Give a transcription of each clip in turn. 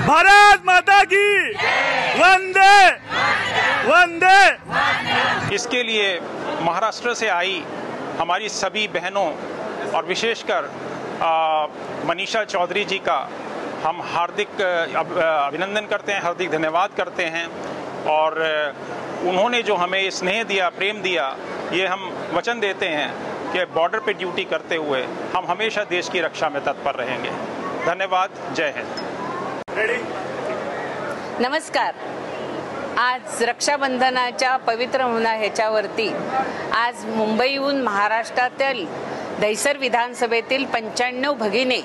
भारत माता की वंदे वंदे। इसके लिए महाराष्ट्र से आई हमारी सभी बहनों और विशेषकर मनीषा चौधरी जी का हम हार्दिक अभिनंदन करते हैं, हार्दिक धन्यवाद करते हैं। और उन्होंने जो हमें स्नेह दिया, प्रेम दिया, ये हम वचन देते हैं कि बॉर्डर पे ड्यूटी करते हुए हम हमेशा देश की रक्षा में तत्पर रहेंगे। धन्यवाद। जय हिंद। नमस्कार। आज रक्षाबंधनाच्या पवित्र ह्याच्यावरती आज मुंबईहून महाराष्ट्रातील दहिसर विधानसभेतील 95 भगिनी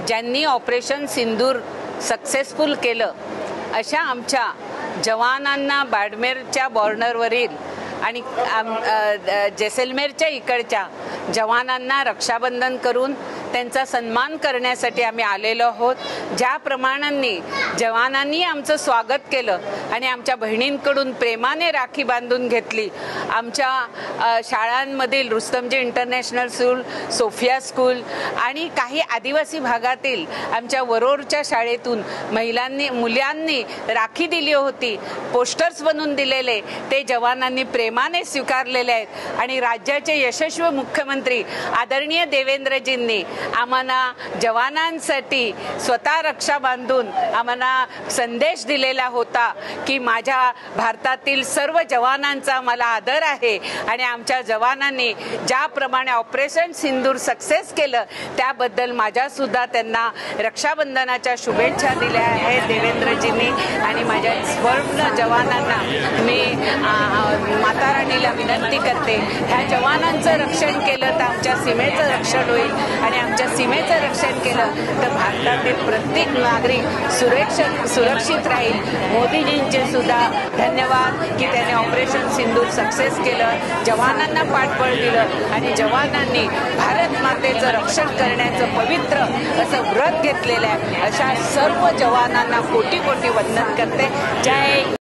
ज्यांनी ऑपरेशन सिंदूर सक्सेसफुल केलं अशा आमच्या जवानांना बाडमेरच्या बॉर्डरवरील आणि जैसलमेरच्या इकडच्या जवानांना रक्षाबंधन करून त्यांचा सन्मान करण्यासाठी आम्ही आलेलो आहोत। ज्याप्रमाणे जवानांनी आमचं स्वागत केलं आणि आमच्या बहिणींकडून प्रेमाने राखी बांधून घेतली। आमच्या शाळांमधील Rustomjee international school, Sophia school आणि काही आदिवासी भागातील आमच्या वरोरच्या शाळेतून मुलांनी राखी दिली होती, पोस्टर्स बनवून दिलेले ते जवानांनी प्रेमाने स्वीकारलेले आहेत। आणि राज्याचे यशस्वी मुख्यमंत्री आदरणीय देवेंद्रजींनी आम्हाला जवानांसाठी स्वतः रक्षा बांधून आम्हाला संदेश दिलेला होता की माझ्या भारतातील सर्व जवानांचा मला आदर आहे आणि आमच्या जवानांनी ज्याप्रमाणे ऑपरेशन सिंदूर सक्सेस केलं त्याबद्दल माझ्या सुद्धा त्यांना रक्षाबंधनाच्या शुभेच्छा दिल्या आहेत देवेंद्रजींनी। आणि माझ्या सर्व जवानांना मी माता राणीला विनंती करते, ह्या जवानांचं रक्षण केलं तर आमच्या सीमेचं रक्षण होईल आणि आमच्या सीमेचं रक्षण केलं तर भारतातील प्रत्येक नागरिक सुरक्षित राहील। मोदीजींचे सुद्धा धन्यवाद की त्याने ऑपरेशन सिंदूर सक्सेस केलं, जवानांना पाठबळ दिलं आणि जवानांनी भारत मातेचं रक्षण करण्याचं पवित्र असं व्रत घेतलेलं आहे। अशा सर्व जवानांना कोटी कोटी वंदन करते। जय